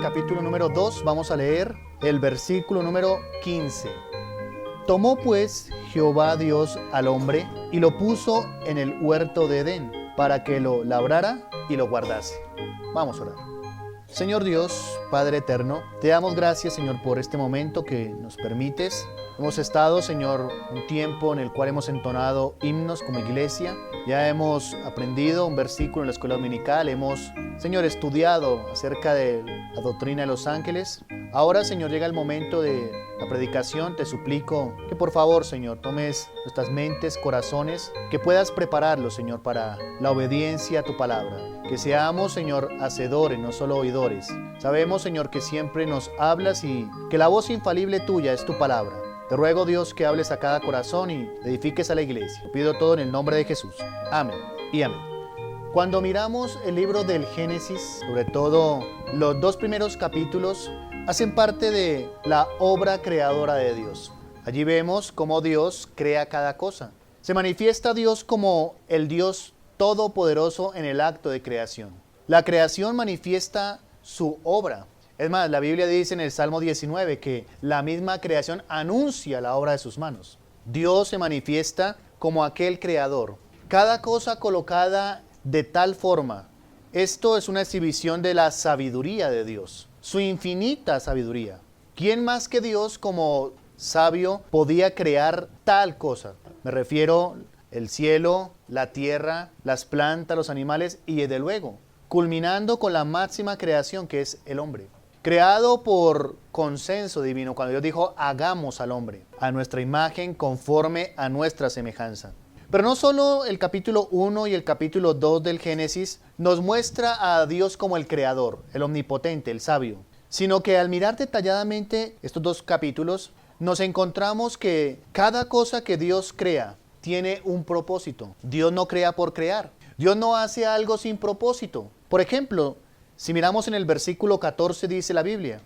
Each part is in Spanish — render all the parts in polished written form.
capítulo número 2, vamos a leer el versículo número 15. Tomó pues Jehová Dios al hombre y lo puso en el huerto de Edén para que lo labrara y lo guardase. Vamos a orar. Señor Dios, Padre eterno, te damos gracias, Señor, por este momento que nos permites. Hemos estado, Señor, un tiempo en el cual hemos entonado himnos como iglesia. Ya hemos aprendido un versículo en la escuela dominical. Hemos, Señor, estudiado acerca de la doctrina de los ángeles. Ahora, Señor, llega el momento de la predicación. Te suplico que por favor, Señor, tomes nuestras mentes, corazones, que puedas prepararlos, Señor, para la obediencia a tu palabra. Que seamos, Señor, hacedores, no solo oidores. Sabemos, Señor, que siempre nos hablas y que la voz infalible tuya es tu palabra. Te ruego, Dios, que hables a cada corazón y edifiques a la iglesia. Te pido todo en el nombre de Jesús. Amén y amén. Cuando miramos el libro del Génesis, sobre todo los 2 primeros capítulos, hacen parte de la obra creadora de Dios. Allí vemos cómo Dios crea cada cosa. Se manifiesta Dios como el Dios todopoderoso en el acto de creación. La creación manifiesta su obra. Es más, la Biblia dice en el Salmo 19 que la misma creación anuncia la obra de sus manos. Dios se manifiesta como aquel creador. Cada cosa colocada de tal forma. Esto es una exhibición de la sabiduría de Dios, su infinita sabiduría. ¿Quién más que Dios como sabio podía crear tal cosa? Me refiero el cielo, la tierra, las plantas, los animales y desde luego, culminando con la máxima creación que es el hombre. Creado por consenso divino, cuando Dios dijo, hagamos al hombre a nuestra imagen conforme a nuestra semejanza. Pero no solo el capítulo 1 y el capítulo 2 del Génesis nos muestra a Dios como el creador, el omnipotente, el sabio, sino que al mirar detalladamente estos 2 capítulos, nos encontramos que cada cosa que Dios crea tiene un propósito. Dios no crea por crear. Dios no hace algo sin propósito. Por ejemplo, si miramos en el versículo 14 dice la Biblia,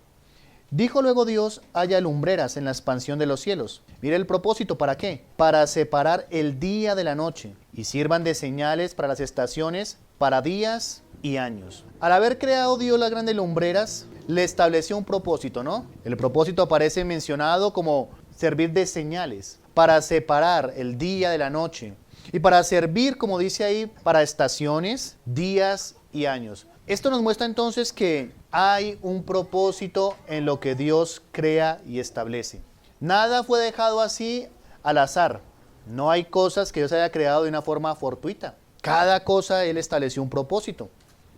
dijo luego Dios, haya lumbreras en la expansión de los cielos. Mire el propósito, ¿para qué? Para separar el día de la noche y sirvan de señales para las estaciones, para días y años. Al haber creado Dios las grandes lumbreras, le estableció un propósito, ¿no? El propósito aparece mencionado como servir de señales, para separar el día de la noche y para servir, como dice ahí, para estaciones, días y años. Esto nos muestra entonces que hay un propósito en lo que Dios crea y establece. Nada fue dejado así al azar. No hay cosas que Dios haya creado de una forma fortuita. Cada cosa Él estableció un propósito.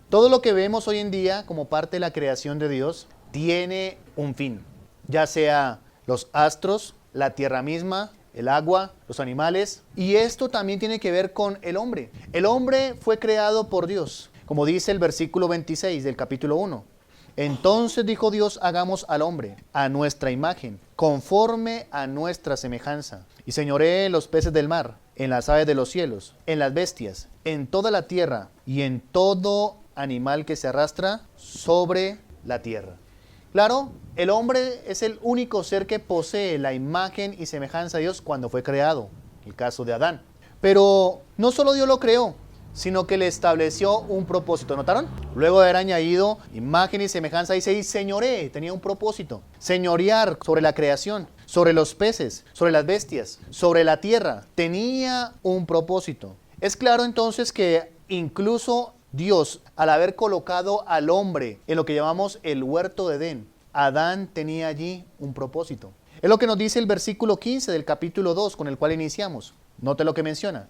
Todo lo que vemos hoy en día como parte de la creación de Dios tiene un fin. Ya sea los astros, la tierra misma, el agua, los animales. Y esto también tiene que ver con el hombre. El hombre fue creado por Dios. Como dice el versículo 26 del capítulo 1. Entonces dijo Dios, hagamos al hombre a nuestra imagen, conforme a nuestra semejanza. Y señoree en los peces del mar, en las aves de los cielos, en las bestias, en toda la tierra y en todo animal que se arrastra sobre la tierra. Claro, el hombre es el único ser que posee la imagen y semejanza de Dios cuando fue creado, el caso de Adán. Pero no solo Dios lo creó, sino que le estableció un propósito. ¿Notaron? Luego de haber añadido imagen y semejanza, dice, y señoré, tenía un propósito. Señorear sobre la creación, sobre los peces, sobre las bestias, sobre la tierra. Tenía un propósito. Es claro entonces que incluso Dios, al haber colocado al hombre en lo que llamamos el huerto de Edén, Adán tenía allí un propósito. Es lo que nos dice el versículo 15 del capítulo 2 con el cual iniciamos. Note lo que menciona.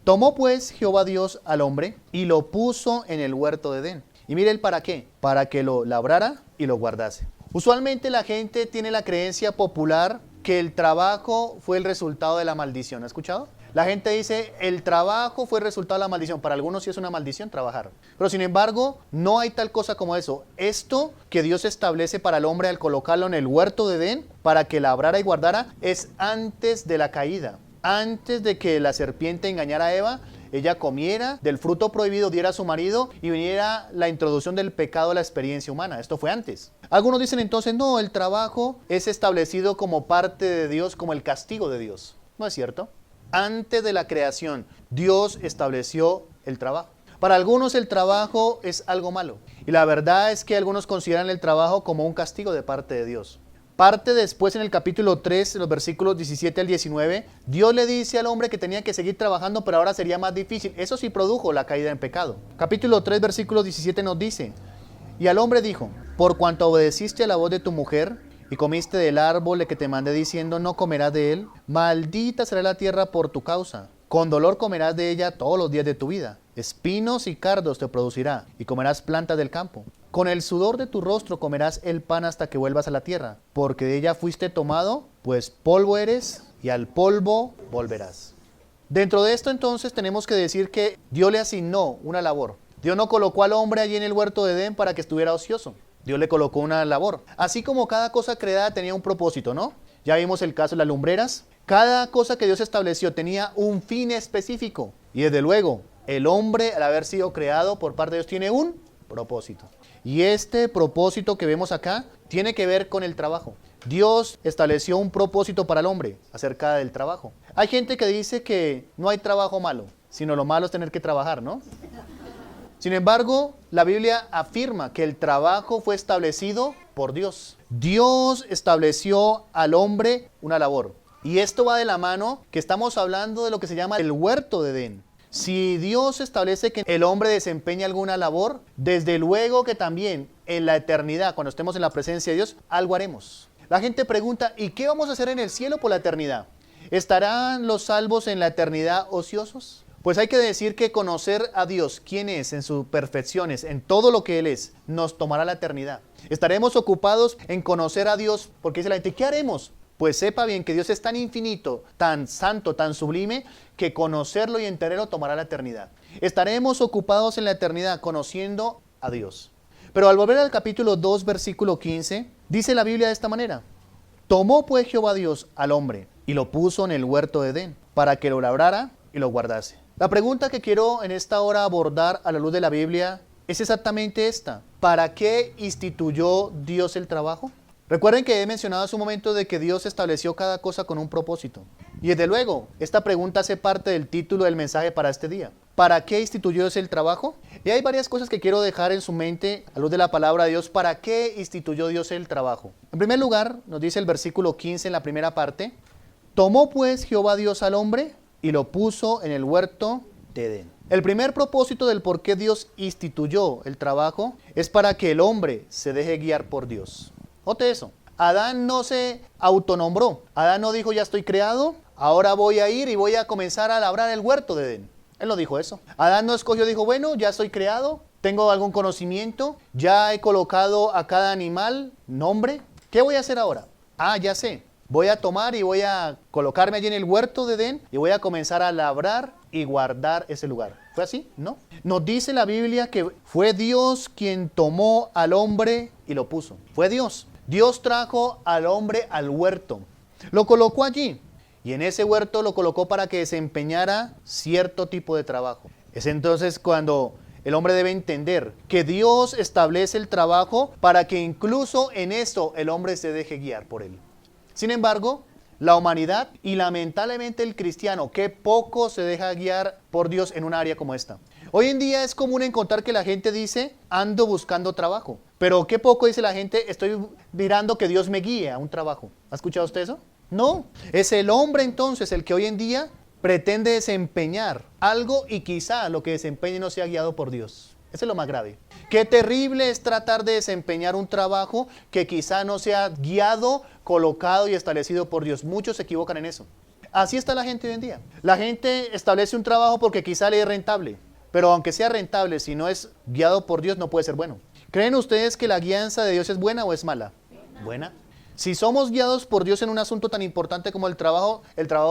Tomó pues Jehová Dios al hombre y lo puso en el huerto de Edén. Y mire el para qué. Para que lo labrara y lo guardase. Usualmente la gente tiene la creencia popular que el trabajo fue el resultado de la maldición. ¿Ha escuchado? La gente dice, el trabajo fue el resultado de la maldición. Para algunos sí es una maldición trabajar. Pero sin embargo, no hay tal cosa como eso. Esto que Dios establece para el hombre al colocarlo en el huerto de Edén, para que labrara y guardara, es antes de la caída. Antes de que la serpiente engañara a Eva, ella comiera del fruto prohibido, diera a su marido y viniera la introducción del pecado a la experiencia humana. Esto fue antes. Algunos dicen entonces, no, el trabajo es establecido como parte de Dios, como el castigo de Dios. ¿No es cierto? Antes de la creación, Dios estableció el trabajo. Para algunos el trabajo es algo malo. Y la verdad es que algunos consideran el trabajo como un castigo de parte de Dios. Parte después en el capítulo 3, en los versículos 17 al 19, Dios le dice al hombre que tenía que seguir trabajando, pero ahora sería más difícil. Eso sí produjo la caída en pecado. Capítulo 3, versículo 17 nos dice: y al hombre dijo: por cuanto obedeciste a la voz de tu mujer y comiste del árbol de que te mandé diciendo, no comerás de él, maldita será la tierra por tu causa. Con dolor comerás de ella todos los días de tu vida. Espinos y cardos te producirá, y comerás plantas del campo. Con el sudor de tu rostro comerás el pan hasta que vuelvas a la tierra, porque de ella fuiste tomado, pues polvo eres, y al polvo volverás. Dentro de esto entonces tenemos que decir que Dios le asignó una labor. Dios no colocó al hombre allí en el huerto de Edén para que estuviera ocioso. Dios le colocó una labor. Así como cada cosa creada tenía un propósito, ¿no? Ya vimos el caso de las lumbreras. Cada cosa que Dios estableció tenía un fin específico. Y desde luego, el hombre, al haber sido creado por parte de Dios, tiene un propósito. Y este propósito que vemos acá tiene que ver con el trabajo. Dios estableció un propósito para el hombre acerca del trabajo. Hay gente que dice que no hay trabajo malo, sino lo malo es tener que trabajar, ¿no? Sin embargo, la Biblia afirma que el trabajo fue establecido por Dios. Dios estableció al hombre una labor. Y esto va de la mano que estamos hablando de lo que se llama el huerto de Edén. Si Dios establece que el hombre desempeña alguna labor, desde luego que también en la eternidad, cuando estemos en la presencia de Dios, algo haremos. La gente pregunta: ¿y qué vamos a hacer en el cielo por la eternidad? ¿Estarán los salvos en la eternidad ociosos? Pues hay que decir que conocer a Dios, quién es en sus perfecciones, en todo lo que Él es, nos tomará la eternidad. Estaremos ocupados en conocer a Dios, porque dice la gente: ¿qué haremos? Pues sepa bien que Dios es tan infinito, tan santo, tan sublime, que conocerlo y entenderlo tomará la eternidad. Estaremos ocupados en la eternidad conociendo a Dios. Pero al volver al capítulo 2, versículo 15, dice la Biblia de esta manera: tomó pues Jehová Dios al hombre y lo puso en el huerto de Edén, para que lo labrara y lo guardase. La pregunta que quiero en esta hora abordar a la luz de la Biblia es exactamente esta: ¿para qué instituyó Dios el trabajo? Recuerden que he mencionado hace un momento de que Dios estableció cada cosa con un propósito. Y desde luego, esta pregunta hace parte del título del mensaje para este día. ¿Para qué instituyó Dios el trabajo? Y hay varias cosas que quiero dejar en su mente a luz de la palabra de Dios. ¿Para qué instituyó Dios el trabajo? En primer lugar, nos dice el versículo 15 en la primera parte: tomó pues Jehová Dios al hombre y lo puso en el huerto de Edén. El primer propósito del por qué Dios instituyó el trabajo es para que el hombre se deje guiar por Dios. Note eso. Adán no se autonombró. Adán no dijo: ya estoy creado, ahora voy a ir y voy a comenzar a labrar el huerto de Edén. Él no dijo eso. Adán no escogió, dijo: bueno, ya estoy creado, tengo algún conocimiento, ya he colocado a cada animal nombre. ¿Qué voy a hacer ahora? Ah, ya sé. Voy a tomar y voy a colocarme allí en el huerto de Edén y voy a comenzar a labrar y guardar ese lugar. ¿Fue así? No. Nos dice la Biblia que fue Dios quien tomó al hombre y lo puso. Fue Dios. Dios trajo al hombre al huerto. Lo colocó allí. Y en ese huerto lo colocó para que desempeñara cierto tipo de trabajo. Es entonces cuando el hombre debe entender que Dios establece el trabajo para que incluso en esto el hombre se deje guiar por él. Sin embargo, la humanidad y lamentablemente el cristiano, que poco se deja guiar por Dios en un área como esta. Hoy en día es común encontrar que la gente dice: ando buscando trabajo. Pero qué poco dice la gente: estoy mirando que Dios me guíe a un trabajo. ¿Ha escuchado usted eso? No. Es el hombre entonces el que hoy en día pretende desempeñar algo y quizá lo que desempeñe no sea guiado por Dios. Eso es lo más grave. Qué terrible es tratar de desempeñar un trabajo que quizá no sea guiado, colocado y establecido por Dios. Muchos se equivocan en eso. Así está la gente hoy en día. La gente establece un trabajo porque quizá le es rentable. Pero aunque sea rentable, si no es guiado por Dios, no puede ser bueno. ¿Creen ustedes que la guianza de Dios es buena o es mala? Buena. Si somos guiados por Dios en un asunto tan importante como el trabajo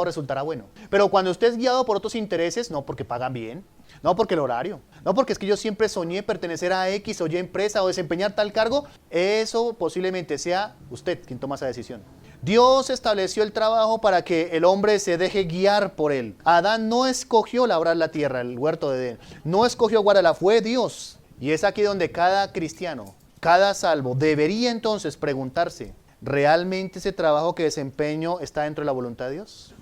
resultará bueno. Pero cuando usted es guiado por otros intereses, no porque pagan bien, no porque el horario, no porque es que yo siempre soñé pertenecer a X o Y empresa o desempeñar tal cargo, eso posiblemente sea usted quien toma esa decisión. Dios estableció el trabajo para que el hombre se deje guiar por él. Adán no escogió labrar la tierra, el huerto de Edén, no escogió guardarla, fue Dios. Y es aquí donde cada cristiano, cada salvo, debería entonces preguntarse: ¿realmente ese trabajo que desempeño está dentro de la voluntad de Dios?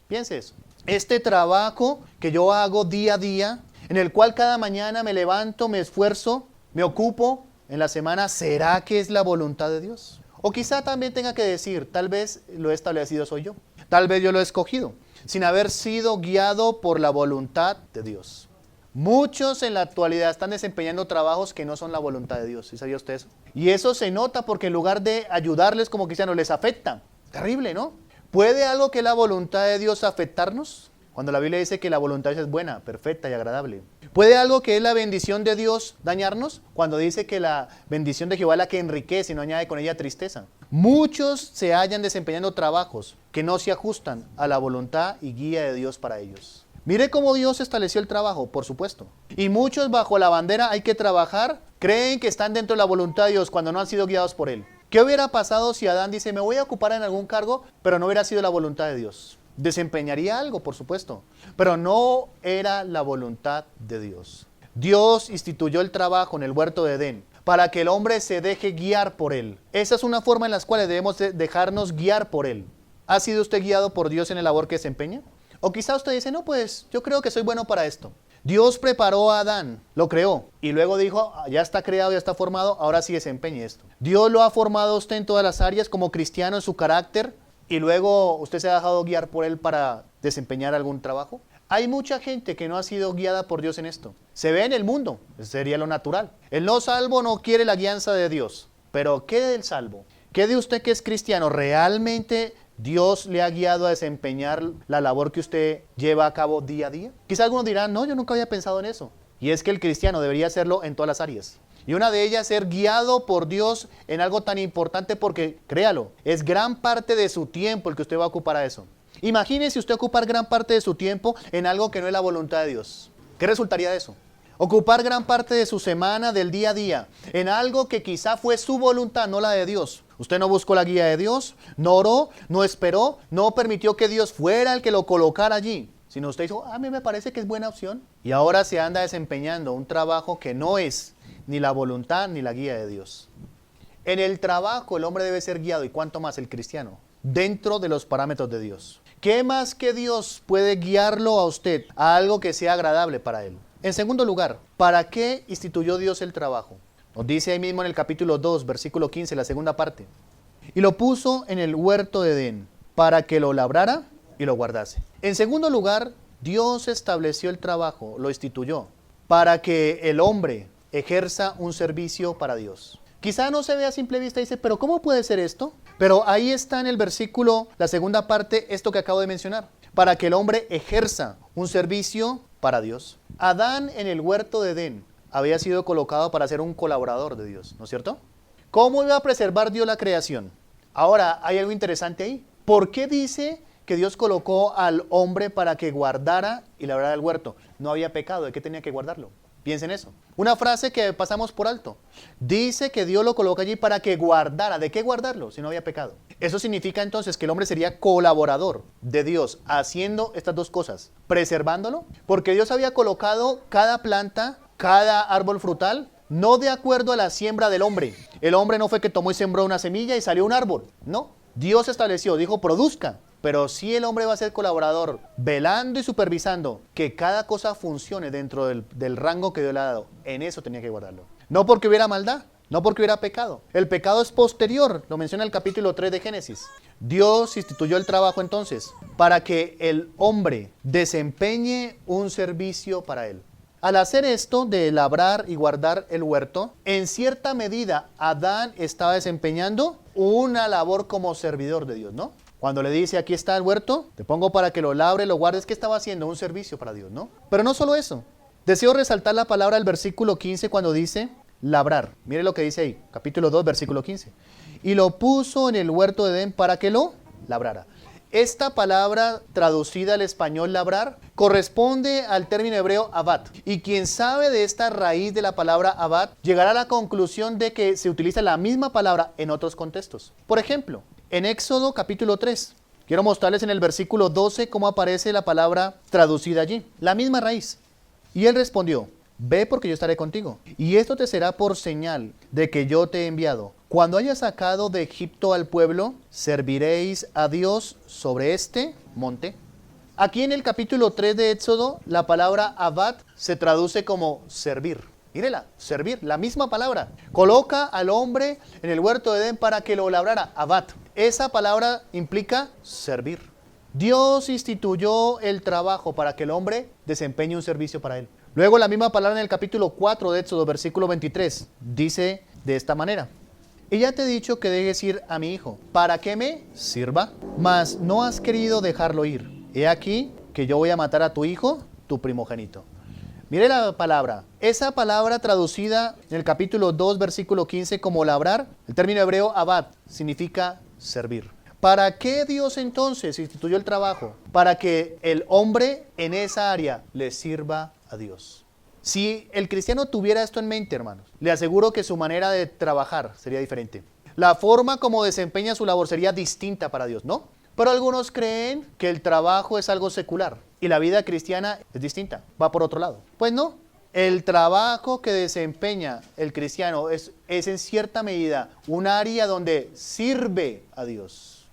Piense eso. Este trabajo que yo hago día a día en el cual cada mañana me levanto, me esfuerzo, me ocupo en la semana, ¿será que es la voluntad de Dios? O quizá también tenga que decir, tal vez lo he establecido soy yo, tal vez yo lo he escogido, sin haber sido guiado por la voluntad de Dios. Muchos en la actualidad están desempeñando trabajos que no son la voluntad de Dios. ¿Sí sabía usted eso? Y eso se nota porque en lugar de ayudarles como cristianos, les afecta. Terrible, ¿no? ¿Puede algo que es la voluntad de Dios afectarnos? Cuando la Biblia dice que la voluntad de Dios es buena, perfecta y agradable. ¿Puede algo que es la bendición de Dios dañarnos? Cuando dice que la bendición de Jehová es la que enriquece y no añade con ella tristeza. Muchos se hallan desempeñando trabajos que no se ajustan a la voluntad y guía de Dios para ellos. Mire cómo Dios estableció el trabajo, por supuesto. Y muchos bajo la bandera hay que trabajar, creen que están dentro de la voluntad de Dios cuando no han sido guiados por Él. ¿Qué hubiera pasado si Adán dice, me voy a ocupar en algún cargo, pero no hubiera sido la voluntad de Dios? Desempeñaría algo, por supuesto, pero no era la voluntad de Dios. Dios instituyó el trabajo en el huerto de Edén para que el hombre se deje guiar por Él. Esa es una forma en la cual debemos dejarnos guiar por Él. ¿Ha sido usted guiado por Dios en la labor que desempeña? O quizá usted dice, no, pues yo creo que soy bueno para esto. Dios preparó a Adán, lo creó y luego dijo, ya está creado, ya está formado, ahora sí desempeñe esto. Dios lo ha formado a usted en todas las áreas como cristiano en su carácter y luego usted se ha dejado guiar por Él para desempeñar algún trabajo. Hay mucha gente que no ha sido guiada por Dios en esto. Se ve en el mundo, sería lo natural. El no salvo no quiere la guianza de Dios, pero ¿qué del salvo? ¿Qué de usted que es cristiano? ¿Realmente Dios le ha guiado a desempeñar la labor que usted lleva a cabo día a día? Quizá algunos dirán, no, yo nunca había pensado en eso. Y es que el cristiano debería hacerlo en todas las áreas. Y una de ellas es ser guiado por Dios en algo tan importante porque, créalo, es gran parte de su tiempo el que usted va a ocupar a eso. Imagínese usted ocupar gran parte de su tiempo en algo que no es la voluntad de Dios. ¿Qué resultaría de eso? Ocupar gran parte de su semana, del día a día, en algo que quizá fue su voluntad, no la de Dios. Usted no buscó la guía de Dios, no oró, no esperó, no permitió que Dios fuera el que lo colocara allí. Sino usted dijo, a mí me parece que es buena opción. Y ahora se anda desempeñando un trabajo que no es ni la voluntad ni la guía de Dios. En el trabajo el hombre debe ser guiado, y cuánto más el cristiano, dentro de los parámetros de Dios. ¿Qué más que Dios puede guiarlo a usted a algo que sea agradable para él? En segundo lugar, ¿para qué instituyó Dios el trabajo? Nos dice ahí mismo en el capítulo 2, versículo 15, la segunda parte. Y lo puso en el huerto de Edén, para que lo labrara y lo guardase. En segundo lugar, Dios estableció el trabajo, lo instituyó, para que el hombre ejerza un servicio para Dios. Quizá no se vea a simple vista y dice, ¿pero cómo puede ser esto? Pero ahí está en el versículo, la segunda parte, esto que acabo de mencionar. Para que el hombre ejerza un servicio para Dios. Adán en el huerto de Edén había sido colocado para ser un colaborador de Dios, ¿no es cierto? ¿Cómo iba a preservar Dios la creación? Ahora, hay algo interesante ahí. ¿Por qué dice que Dios colocó al hombre para que guardara y labrara el huerto? No había pecado, ¿de qué tenía que guardarlo? Piensen eso. Una frase que pasamos por alto. Dice que Dios lo colocó allí para que guardara. ¿De qué guardarlo si no había pecado? Eso significa entonces que el hombre sería colaborador de Dios haciendo estas dos cosas. Preservándolo, porque Dios había colocado cada planta, cada árbol frutal, no de acuerdo a la siembra del hombre. El hombre no fue que tomó y sembró una semilla y salió un árbol. No. Dios estableció, dijo, produzca. Pero sí el hombre va a ser colaborador, velando y supervisando que cada cosa funcione dentro del rango que Dios le ha dado. En eso tenía que guardarlo. No porque hubiera maldad, no porque hubiera pecado. El pecado es posterior, lo menciona el capítulo 3 de Génesis. Dios instituyó el trabajo entonces para que el hombre desempeñe un servicio para él. Al hacer esto de labrar y guardar el huerto, en cierta medida Adán estaba desempeñando una labor como servidor de Dios, ¿no? Cuando le dice, aquí está el huerto, te pongo para que lo labre, lo guardes, ¿qué estaba haciendo? Un servicio para Dios, ¿no? Pero no solo eso. Deseo resaltar la palabra del versículo 15 cuando dice labrar. Mire lo que dice ahí, capítulo 2, versículo 15. Y lo puso en el huerto de Edén para que lo labrara. Esta palabra traducida al español labrar corresponde al término hebreo abat. Y quien sabe de esta raíz de la palabra abat llegará a la conclusión de que se utiliza la misma palabra en otros contextos. Por ejemplo, en Éxodo capítulo 3, quiero mostrarles en el versículo 12 cómo aparece la palabra traducida allí. La misma raíz. Y él respondió, ve porque yo estaré contigo. Y esto te será por señal de que yo te he enviado. Cuando hayas sacado de Egipto al pueblo, serviréis a Dios sobre este monte. Aquí en el capítulo 3 de Éxodo, la palabra abad se traduce como servir. Mírela, servir, la misma palabra. Coloca al hombre en el huerto de Edén para que lo labrara, abad. Esa palabra implica servir. Dios instituyó el trabajo para que el hombre desempeñe un servicio para él. Luego la misma palabra en el capítulo 4 de Éxodo, versículo 23, dice de esta manera: y ya te he dicho que dejes ir a mi hijo, para que me sirva, mas no has querido dejarlo ir. He aquí que yo voy a matar a tu hijo, tu primogénito. Mire la palabra. Esa palabra traducida en el capítulo 2, versículo 15 como labrar, el término hebreo abad, significa servir. ¿Para qué Dios entonces instituyó el trabajo? Para que el hombre en esa área le sirva a Dios. Si el cristiano tuviera esto en mente, hermanos, le aseguro que su manera de trabajar sería diferente. La forma como desempeña su labor sería distinta para Dios, ¿no? Pero algunos creen que el trabajo es algo secular y la vida cristiana es distinta, va por otro lado. Pues no, el trabajo que desempeña el cristiano es en cierta medida un área donde sirve a Dios.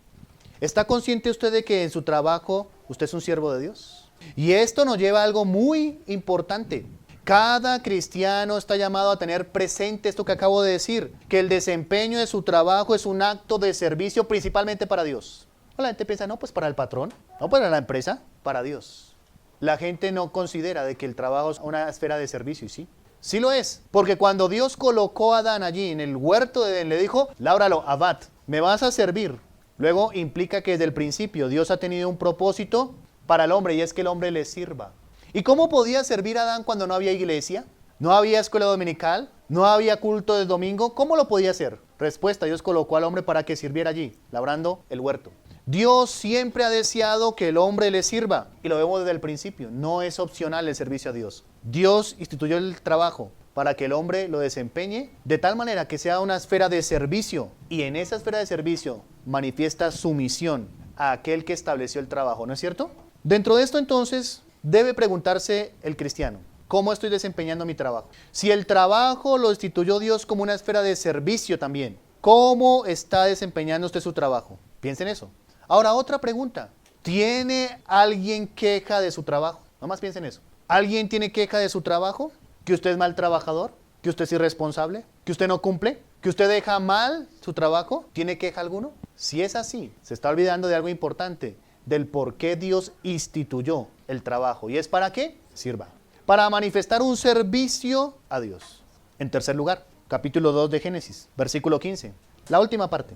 ¿Está consciente usted de que en su trabajo usted es un siervo de Dios? Y esto nos lleva a algo muy importante. Cada cristiano está llamado a tener presente esto que acabo de decir, que el desempeño de su trabajo es un acto de servicio principalmente para Dios. La gente piensa, no, pues para el patrón, no para la empresa, para Dios. La gente no considera de que el trabajo es una esfera de servicio, y sí. Sí lo es, porque cuando Dios colocó a Adán allí en el huerto de Edén, le dijo, lábralo, abad, me vas a servir. Luego implica que desde el principio Dios ha tenido un propósito para el hombre, y es que el hombre le sirva. ¿Y cómo podía servir a Adán cuando no había iglesia? ¿No había escuela dominical? ¿No había culto de domingo? ¿Cómo lo podía hacer? Respuesta, Dios colocó al hombre para que sirviera allí, labrando el huerto. Dios siempre ha deseado que el hombre le sirva, y lo vemos desde el principio. No es opcional el servicio a Dios. Dios instituyó el trabajo para que el hombre lo desempeñe de tal manera que sea una esfera de servicio, y en esa esfera de servicio manifiesta sumisión a aquel que estableció el trabajo, ¿no es cierto? Dentro de esto entonces debe preguntarse el cristiano: ¿cómo estoy desempeñando mi trabajo? Si el trabajo lo instituyó Dios como una esfera de servicio también, ¿cómo está desempeñando usted su trabajo? Piensen en eso. Ahora, otra pregunta. ¿Tiene alguien queja de su trabajo? Nomás piensen eso. ¿Alguien tiene queja de su trabajo? ¿Que usted es mal trabajador? ¿Que usted es irresponsable? ¿Que usted no cumple? ¿Que usted deja mal su trabajo? ¿Tiene queja alguno? Si es así, se está olvidando de algo importante, del por qué Dios instituyó el trabajo. ¿Y es para qué? Sirva. Para manifestar un servicio a Dios. En tercer lugar, capítulo 2 de Génesis, versículo 15. La última parte.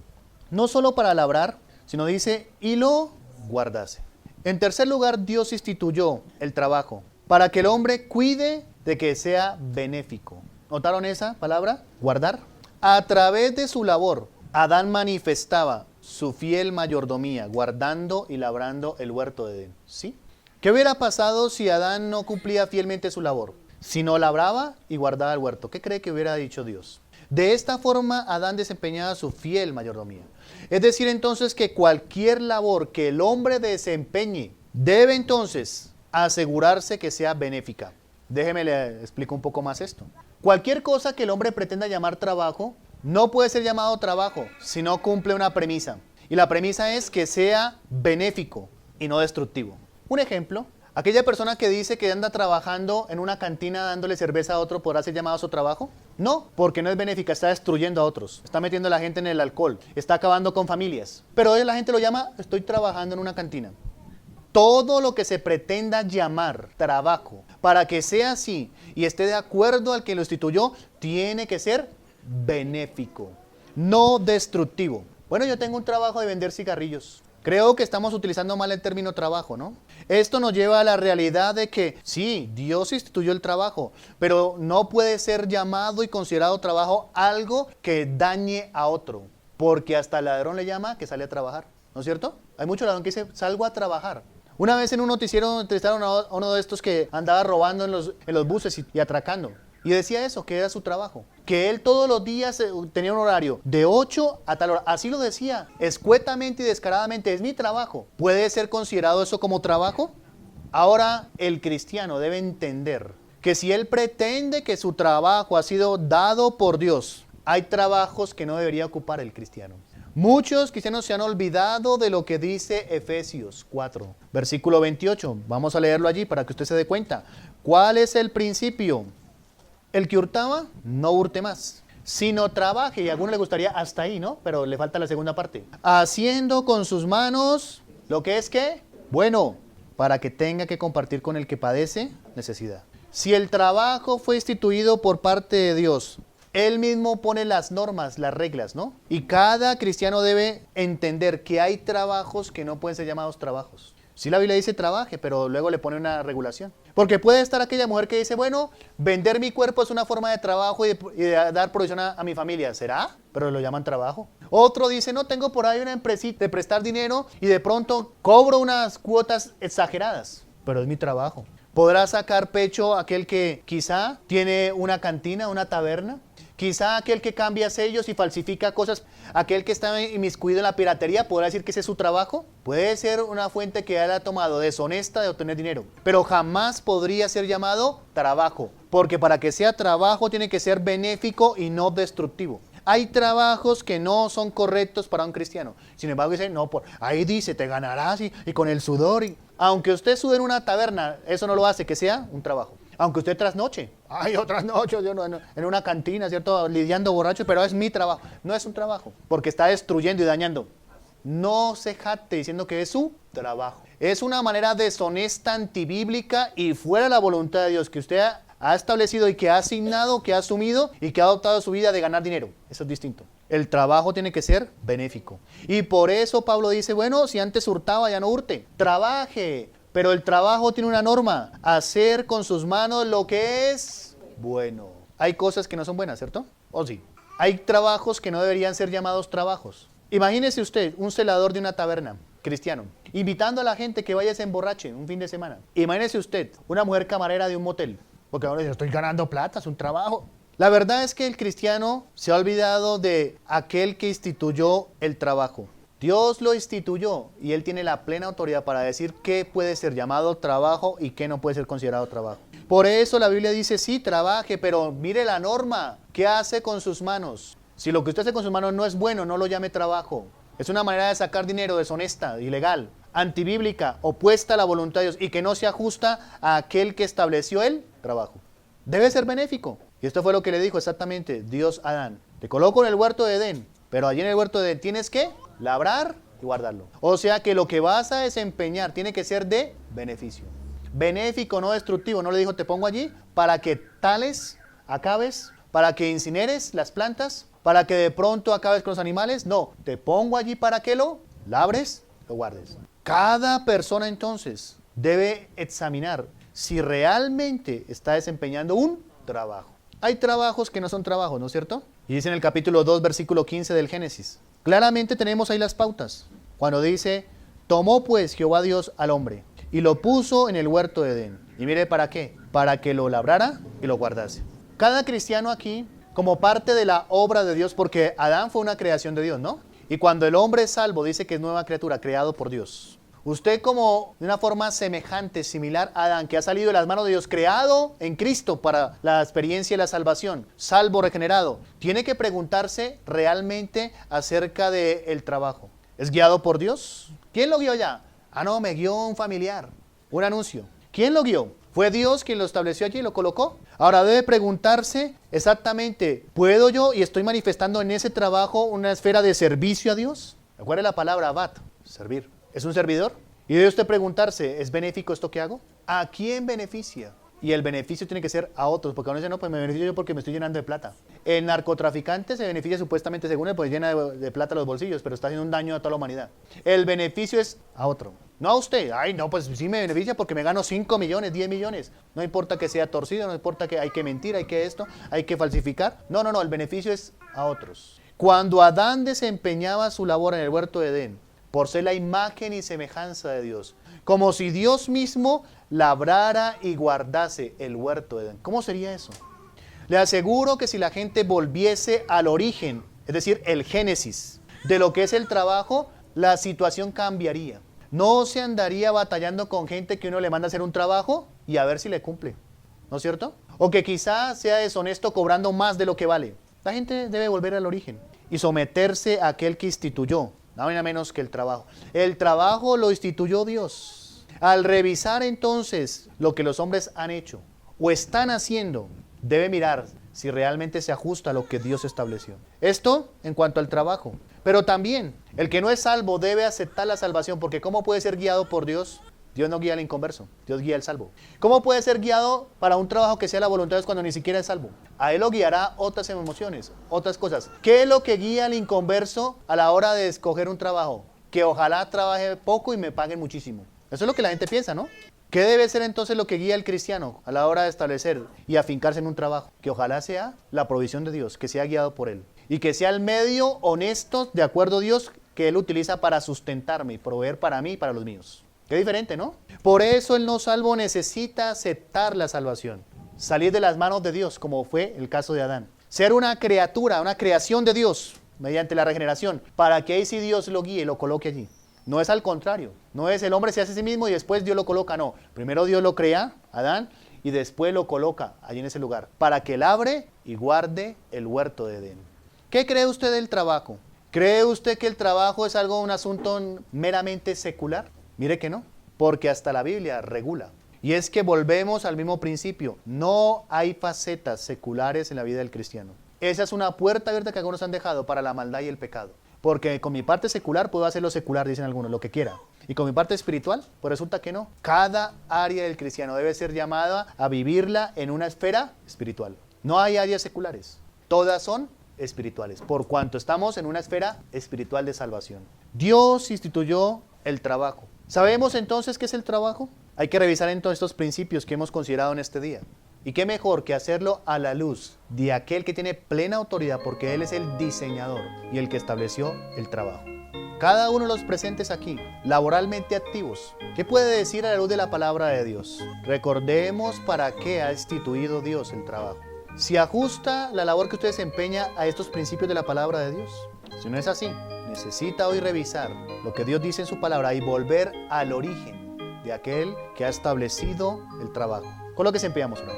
No solo para labrar, sino dice, y lo guardase. En tercer lugar, Dios instituyó el trabajo para que el hombre cuide de que sea benéfico. ¿Notaron esa palabra? Guardar. A través de su labor, Adán manifestaba su fiel mayordomía, guardando y labrando el huerto de Edén. ¿Sí? ¿Qué hubiera pasado si Adán no cumplía fielmente su labor? Si no labraba y guardaba el huerto, ¿qué cree que hubiera dicho Dios? De esta forma, Adán desempeñaba su fiel mayordomía. Es decir, entonces, que cualquier labor que el hombre desempeñe debe entonces asegurarse que sea benéfica. Déjeme le explico un poco más esto. Cualquier cosa que el hombre pretenda llamar trabajo no puede ser llamado trabajo si no cumple una premisa. Y la premisa es que sea benéfico y no destructivo. Un ejemplo: aquella persona que dice que anda trabajando en una cantina dándole cerveza a otro, ¿podrá ser llamado a su trabajo? No, porque no es benéfica, está destruyendo a otros, está metiendo a la gente en el alcohol, está acabando con familias. Pero hoy la gente lo llama, estoy trabajando en una cantina. Todo lo que se pretenda llamar trabajo, para que sea así y esté de acuerdo al que lo instituyó, tiene que ser benéfico, no destructivo. Bueno, yo tengo un trabajo de vender cigarrillos. Creo que estamos utilizando mal el término trabajo, ¿no? Esto nos lleva a la realidad de que sí, Dios instituyó el trabajo, pero no puede ser llamado y considerado trabajo algo que dañe a otro, porque hasta el ladrón le llama que sale a trabajar, ¿no es cierto? Hay mucho ladrón que dice, salgo a trabajar. Una vez en un noticiero entrevistaron a uno de estos que andaba robando en los buses y atracando. Y decía eso, que era su trabajo. Que él todos los días tenía un horario de 8 a tal hora. Así lo decía, escuetamente y descaradamente, es mi trabajo. ¿Puede ser considerado eso como trabajo? Ahora el cristiano debe entender que si él pretende que su trabajo ha sido dado por Dios, hay trabajos que no debería ocupar el cristiano. Muchos cristianos se han olvidado de lo que dice Efesios 4, versículo 28. Vamos a leerlo allí para que usted se dé cuenta. ¿Cuál es el principio? El que hurtaba, no hurte más, sino trabaje. Y a alguno le gustaría hasta ahí, ¿no? Pero le falta la segunda parte. Haciendo con sus manos lo que es ¿qué? Bueno, para que tenga que compartir con el que padece necesidad. Si el trabajo fue instituido por parte de Dios, Él mismo pone las normas, las reglas, ¿no? Y cada cristiano debe entender que hay trabajos que no pueden ser llamados trabajos. Sí, la Biblia dice trabaje, pero luego le pone una regulación. Porque puede estar aquella mujer que dice, bueno, vender mi cuerpo es una forma de trabajo y de dar provisión a mi familia. ¿Será? Pero lo llaman trabajo. Otro dice, no, tengo por ahí una empresita de prestar dinero y de pronto cobro unas cuotas exageradas. Pero es mi trabajo. ¿Podrá sacar pecho aquel que quizá tiene una cantina, una taberna? Quizá aquel que cambia sellos y falsifica cosas, aquel que está inmiscuido en la piratería, ¿podrá decir que ese es su trabajo? Puede ser una fuente que él ha tomado deshonesta de obtener dinero, pero jamás podría ser llamado trabajo, porque para que sea trabajo tiene que ser benéfico y no destructivo. Hay trabajos que no son correctos para un cristiano. Sin embargo, dice, no, ahí dice, te ganarás y con el sudor. Aunque usted sude en una taberna, eso no lo hace que sea un trabajo. Aunque usted trasnoche, yo trasnocho en una cantina, ¿cierto? Lidiando borrachos, pero es mi trabajo. No es un trabajo, porque está destruyendo y dañando. No se jacte diciendo que es su trabajo. Es una manera deshonesta, antibíblica y fuera de la voluntad de Dios que usted ha establecido y que ha asignado, que ha asumido y que ha adoptado su vida de ganar dinero. Eso es distinto. El trabajo tiene que ser benéfico. Y por eso Pablo dice, bueno, si antes hurtaba, ya no hurte. Trabaje. Pero el trabajo tiene una norma, hacer con sus manos lo que es bueno. Hay cosas que no son buenas, ¿cierto? ¿O sí? Hay trabajos que no deberían ser llamados trabajos. Imagínese usted un celador de una taberna, cristiano, invitando a la gente que vaya a se emborrache un fin de semana. Imagínese usted una mujer camarera de un motel, porque ahora dice, estoy ganando plata, es un trabajo. La verdad es que el cristiano se ha olvidado de aquel que instituyó el trabajo. Dios lo instituyó y Él tiene la plena autoridad para decir qué puede ser llamado trabajo y qué no puede ser considerado trabajo. Por eso la Biblia dice, sí, trabaje, pero mire la norma. ¿Qué hace con sus manos? Si lo que usted hace con sus manos no es bueno, no lo llame trabajo. Es una manera de sacar dinero deshonesta, ilegal, antibíblica, opuesta a la voluntad de Dios y que no se ajusta a aquel que estableció el trabajo. Debe ser benéfico. Y esto fue lo que le dijo exactamente Dios a Adán. Te coloco en el huerto de Edén, pero allí en el huerto de Edén tienes que labrar y guardarlo. O sea que lo que vas a desempeñar tiene que ser de beneficio. Benéfico, no destructivo. No le dijo, te pongo allí para que tales, acabes, para que incineres las plantas, para que de pronto acabes con los animales. No, te pongo allí para que lo labres, lo guardes. Cada persona entonces debe examinar si realmente está desempeñando un trabajo. Hay trabajos que no son trabajos, ¿no es cierto? Y dice en el capítulo 2, versículo 15 del Génesis. Claramente tenemos ahí las pautas. Cuando dice, tomó pues Jehová Dios al hombre y lo puso en el huerto de Edén. Y mire, ¿para qué? Para que lo labrara y lo guardase. Cada cristiano aquí, como parte de la obra de Dios, porque Adán fue una creación de Dios, ¿no? Y cuando el hombre es salvo, dice que es nueva criatura, creado por Dios. Usted como de una forma semejante, similar a Adán, que ha salido de las manos de Dios, creado en Cristo para la experiencia y la salvación, salvo, regenerado, tiene que preguntarse realmente acerca del trabajo. ¿Es guiado por Dios? ¿Quién lo guió ya? No, me guió un familiar, un anuncio. ¿Quién lo guió? ¿Fue Dios quien lo estableció allí y lo colocó? Ahora debe preguntarse exactamente, ¿puedo yo y estoy manifestando en ese trabajo una esfera de servicio a Dios? Recuerde la palabra abad, servir. ¿Es un servidor? Y debe usted preguntarse, ¿es benéfico esto que hago? ¿A quién beneficia? Y el beneficio tiene que ser a otros, porque uno dice, no, pues me beneficio yo porque me estoy llenando de plata. El narcotraficante se beneficia supuestamente, según él, pues llena de plata los bolsillos, pero está haciendo un daño a toda la humanidad. El beneficio es a otro, no a usted. No, pues sí me beneficia porque me gano 5 millones, 10 millones. No importa que sea torcido, no importa que hay que mentir, hay que esto, hay que falsificar. No, el beneficio es a otros. Cuando Adán desempeñaba su labor en el huerto de Edén, por ser la imagen y semejanza de Dios, como si Dios mismo labrara y guardase el huerto de Edén. ¿Cómo sería eso? Le aseguro que si la gente volviese al origen, es decir, el génesis de lo que es el trabajo, la situación cambiaría. No se andaría batallando con gente que uno le manda a hacer un trabajo y a ver si le cumple, ¿no es cierto? O que quizás sea deshonesto cobrando más de lo que vale. La gente debe volver al origen. y someterse a aquel que instituyó, nada menos que el trabajo. El trabajo lo instituyó Dios. Al revisar entonces lo que los hombres han hecho o están haciendo, debe mirar si realmente se ajusta a lo que Dios estableció. Esto en cuanto al trabajo. Pero también, el que no es salvo debe aceptar la salvación, porque ¿cómo puede ser guiado por Dios? Dios no guía al inconverso, Dios guía al salvo. ¿Cómo puede ser guiado para un trabajo que sea la voluntad de Dios cuando ni siquiera es salvo? A él lo guiará otras emociones, otras cosas. ¿Qué es lo que guía al inconverso a la hora de escoger un trabajo? Que ojalá trabaje poco y me paguen muchísimo. Eso es lo que la gente piensa, ¿no? ¿Qué debe ser entonces lo que guía al cristiano a la hora de establecer y afincarse en un trabajo? Que ojalá sea la provisión de Dios, que sea guiado por él. Y que sea el medio honesto, de acuerdo a Dios, que él utiliza para sustentarme y proveer para mí y para los míos. Qué diferente, ¿no? Por eso el no salvo necesita aceptar la salvación. Salir de las manos de Dios, como fue el caso de Adán. Ser una criatura, una creación de Dios, mediante la regeneración, para que ahí sí Dios lo guíe y lo coloque allí. No es al contrario. No es el hombre se hace a sí mismo y después Dios lo coloca, no. Primero Dios lo crea, Adán, y después lo coloca allí en ese lugar, para que labre y guarde el huerto de Edén. ¿Qué cree usted del trabajo? ¿Cree usted que el trabajo es un asunto meramente secular? Mire que no, porque hasta la Biblia regula. Y es que volvemos al mismo principio. No hay facetas seculares en la vida del cristiano. Esa es una puerta abierta que algunos han dejado para la maldad y el pecado. Porque con mi parte secular puedo hacer lo secular, dicen algunos, lo que quiera. Y con mi parte espiritual, pues resulta que no. Cada área del cristiano debe ser llamada a vivirla en una esfera espiritual. No hay áreas seculares. Todas son espirituales, por cuanto estamos en una esfera espiritual de salvación. Dios instituyó el trabajo. ¿Sabemos entonces qué es el trabajo? Hay que revisar entonces estos principios que hemos considerado en este día. Y qué mejor que hacerlo a la luz de aquel que tiene plena autoridad, porque Él es el diseñador y el que estableció el trabajo. Cada uno de los presentes aquí, laboralmente activos, ¿qué puede decir a la luz de la palabra de Dios? Recordemos para qué ha instituido Dios el trabajo. ¿Se ajusta la labor que usted desempeña a estos principios de la palabra de Dios? Si no es así, necesita hoy revisar lo que Dios dice en su palabra y volver al origen de aquel que ha establecido el trabajo. Con lo que desempeñamos ahora.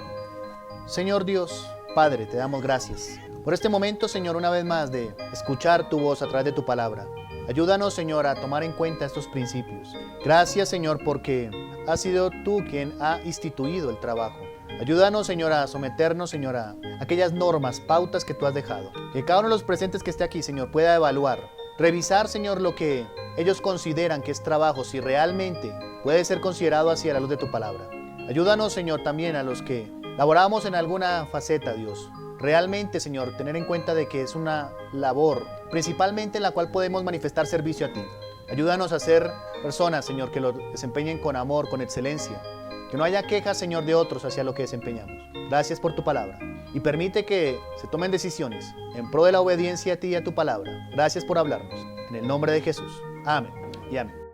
Señor Dios, Padre, te damos gracias por este momento, Señor, una vez más de escuchar tu voz a través de tu palabra. Ayúdanos, Señor, a tomar en cuenta estos principios. Gracias, Señor, porque has sido tú quien ha instituido el trabajo. Ayúdanos, Señor, a someternos, Señor, a aquellas normas, pautas que tú has dejado. Que cada uno de los presentes que esté aquí, Señor, pueda evaluar, revisar, Señor, lo que ellos consideran que es trabajo, si realmente puede ser considerado así a la luz de tu palabra. Ayúdanos, Señor, también a los que laboramos en alguna faceta, Dios. Realmente, Señor, tener en cuenta de que es una labor, principalmente en la cual podemos manifestar servicio a ti. Ayúdanos a ser personas, Señor, que lo desempeñen con amor, con excelencia. Que no haya quejas, Señor, de otros hacia lo que desempeñamos. Gracias por tu palabra. Y permite que se tomen decisiones en pro de la obediencia a ti y a tu palabra. Gracias por hablarnos. En el nombre de Jesús. Amén y amén.